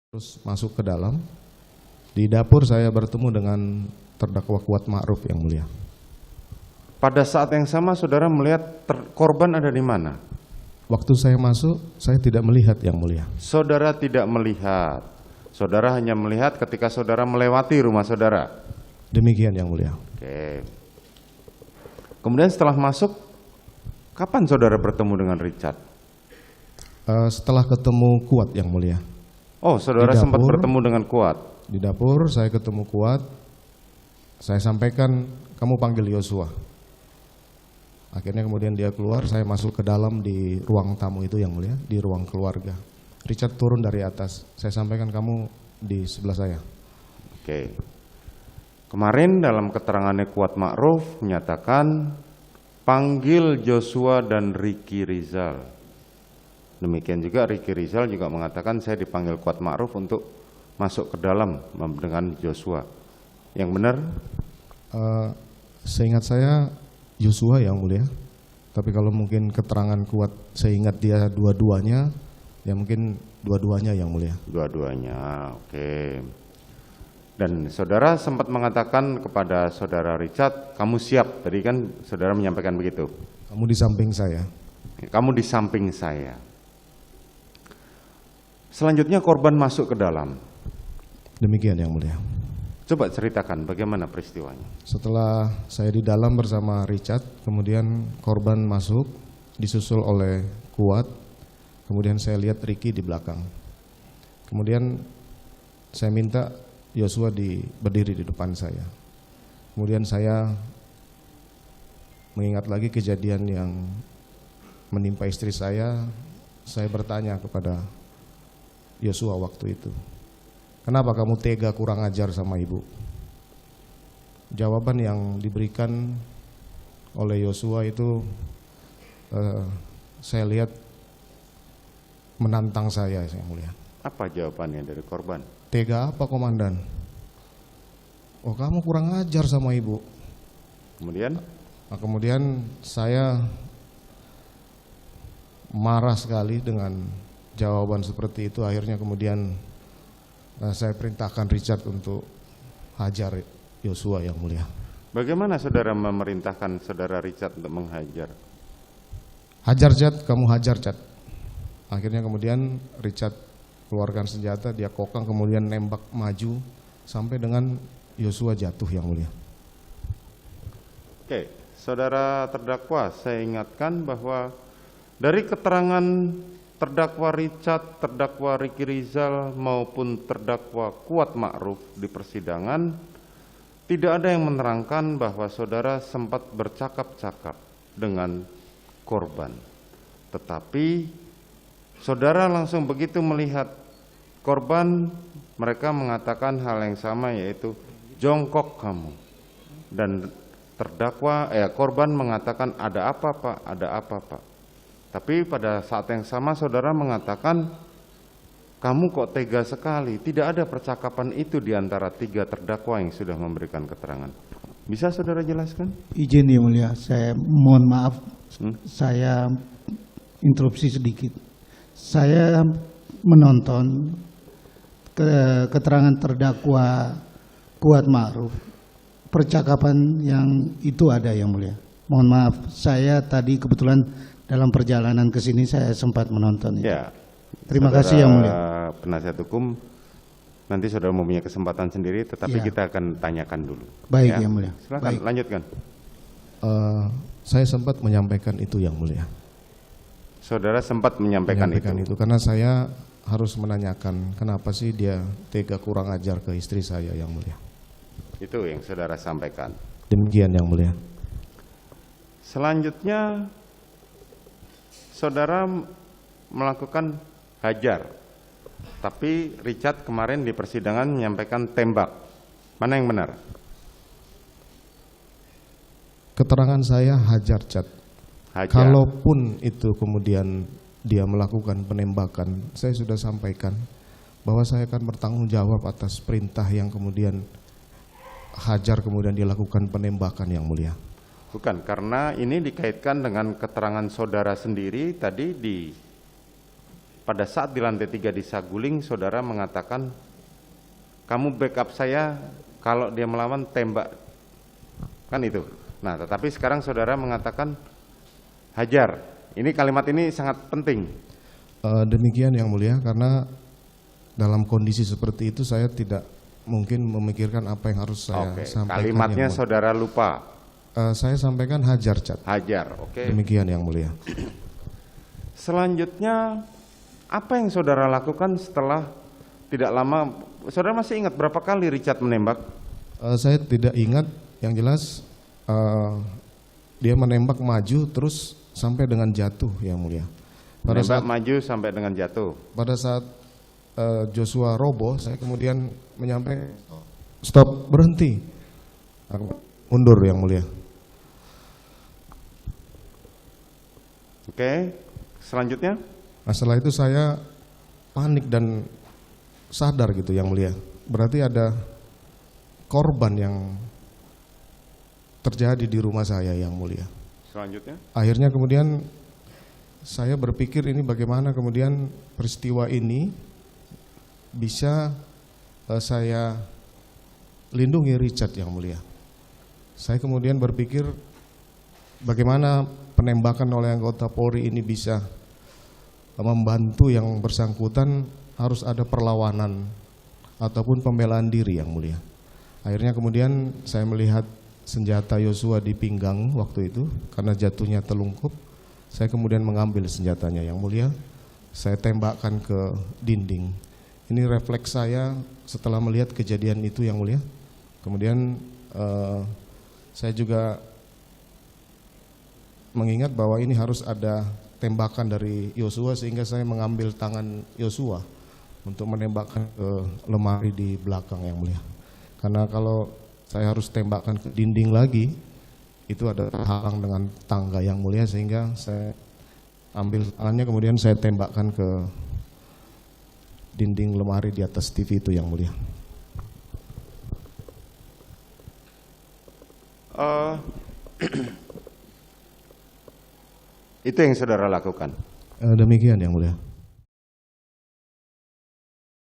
Terus masuk ke dalam. Di dapur saya bertemu dengan terdakwa Kuat Ma'ruf yang mulia. Pada saat yang sama saudara melihat korban ada di mana? Waktu saya masuk, saya tidak melihat yang mulia. Saudara tidak melihat. Saudara hanya melihat ketika saudara melewati rumah saudara. Demikian yang mulia. Oke. Kemudian setelah masuk, kapan saudara bertemu dengan Richard? Setelah ketemu Kuat yang mulia. Oh, saudara Di sempat dapur. bertemu dengan Kuat. Di dapur saya ketemu Kuat. Saya sampaikan, kamu panggil Yosua. Akhirnya kemudian dia keluar, saya masuk ke dalam di ruang tamu itu yang mulia, di ruang keluarga. Richard turun dari atas, saya sampaikan kamu di sebelah saya. Oke. Kemarin dalam keterangannya Kuat Ma'ruf menyatakan panggil Joshua dan Ricky Rizal. Demikian juga Ricky Rizal juga mengatakan saya dipanggil Kuat Ma'ruf untuk masuk ke dalam dengan Joshua. Yang benar? Seingat saya Yosua yang mulia. Tapi kalau mungkin keterangan Kuat seingat dia dua-duanya, ya mungkin dua-duanya yang mulia. Dua-duanya, oke. Dan saudara sempat mengatakan kepada saudara Richard, kamu siap, tadi kan saudara menyampaikan begitu. Kamu di samping saya. Kamu di samping saya. Selanjutnya korban masuk ke dalam. Demikian yang mulia. Coba ceritakan bagaimana peristiwanya. Setelah saya di dalam bersama Richard, kemudian korban masuk, disusul oleh Kuat, kemudian saya lihat Ricky di belakang. Kemudian saya minta Yosua berdiri di depan saya. Kemudian saya mengingat lagi kejadian yang menimpa istri saya bertanya kepada Yosua waktu itu, kenapa kamu tega kurang ajar sama ibu? Jawaban yang diberikan oleh Yosua itu saya lihat menantang saya, yang mulia. Apa jawabannya dari korban? Tega apa komandan? Oh, kamu kurang ajar sama ibu. Kemudian? Nah, kemudian saya marah sekali dengan jawaban seperti itu. Akhirnya kemudian saya perintahkan Richard untuk hajar Yosua yang mulia. Bagaimana saudara memerintahkan saudara Richard untuk menghajar? Hajar Chad, kamu hajar Chad. Akhirnya kemudian Richard keluarkan senjata, dia kokang, kemudian nembak maju sampai dengan Yosua jatuh yang mulia. Oke, saudara terdakwa, saya ingatkan bahwa dari keterangan terdakwa Richard, terdakwa Ricky Rizal maupun terdakwa Kuat Ma'ruf di persidangan, tidak ada yang menerangkan bahwa saudara sempat bercakap-cakap dengan korban. Tetapi saudara langsung begitu melihat korban, mereka mengatakan hal yang sama, yaitu jongkok kamu. Dan korban mengatakan ada apa Pak, ada apa Pak. Tapi pada saat yang sama saudara mengatakan kamu kok tega sekali. Tidak ada percakapan itu di antara tiga terdakwa yang sudah memberikan keterangan. Bisa saudara jelaskan? Izin yang mulia, saya mohon maaf, saya interupsi sedikit. Saya menonton keterangan terdakwa Kuat Ma'ruf. Percakapan yang itu ada yang mulia. Mohon maaf, saya tadi kebetulan dalam perjalanan ke sini saya sempat menonton itu. Ya. Terima kasih yang mulia. Penasihat hukum, nanti saudara mempunyai kesempatan sendiri, tetapi Ya. kita akan tanyakan dulu. Baik Ya. yang mulia. Silakan Baik. lanjutkan. Saya sempat menyampaikan itu yang mulia. Saudara sempat menyampaikan itu. Karena saya harus menanyakan kenapa sih dia tega kurang ajar ke istri saya yang mulia. Itu yang saudara sampaikan. Demikian yang mulia. Selanjutnya saudara melakukan hajar. Tapi Richard kemarin di persidangan menyampaikan tembak. Mana yang benar? Keterangan saya hajar Chad. Hajar. Kalaupun itu kemudian dia melakukan penembakan, saya sudah sampaikan bahwa saya akan bertanggung jawab atas perintah yang kemudian hajar kemudian dilakukan penembakan yang mulia. Bukan, karena ini dikaitkan dengan keterangan saudara sendiri tadi di pada saat di lantai 3 di Saguling, saudara mengatakan, kamu backup saya, kalau dia melawan tembak, kan itu. Nah, tetapi sekarang saudara mengatakan hajar. Ini kalimat ini sangat penting. Demikian yang mulia, karena dalam kondisi seperti itu saya tidak mungkin memikirkan apa yang harus saya Oke, sampaikan. kalimatnya yang saudara lupa. saya sampaikan hajar, Cat. Hajar, oke. Demikian yang mulia. Selanjutnya, apa yang saudara lakukan setelah tidak lama? Saudara masih ingat berapa kali Richard menembak? Saya tidak ingat, yang jelas dia menembak maju terus sampai dengan jatuh yang mulia. Menembak maju sampai dengan jatuh. Pada saat Joshua roboh, saya kemudian menyampaikan stop, berhenti, mundur yang mulia. Oke, selanjutnya? Nah, setelah itu saya panik dan sadar gitu yang mulia. Berarti ada korban yang terjadi di rumah saya yang mulia. Selanjutnya? Akhirnya kemudian saya berpikir ini bagaimana kemudian peristiwa ini bisa saya lindungi Richard yang mulia. Saya kemudian berpikir bagaimana penembakan oleh anggota Polri ini bisa membantu yang bersangkutan, harus ada perlawanan ataupun pembelaan diri yang mulia. Akhirnya kemudian saya melihat senjata Yosua di pinggang waktu itu, karena jatuhnya telungkup. Saya kemudian mengambil senjatanya yang mulia, saya tembakkan ke dinding. Ini refleks saya setelah melihat kejadian itu yang mulia. Kemudian saya juga mengingat bahwa ini harus ada tembakan dari Yosua, sehingga saya mengambil tangan Yosua untuk menembakkan ke lemari di belakang yang mulia. Karena kalau saya harus tembakkan ke dinding lagi, itu ada terhalang dengan tangga yang mulia, sehingga saya ambil tangannya kemudian saya tembakkan ke dinding lemari di atas TV itu yang mulia. Itu yang saudara lakukan? Demikian yang mulia.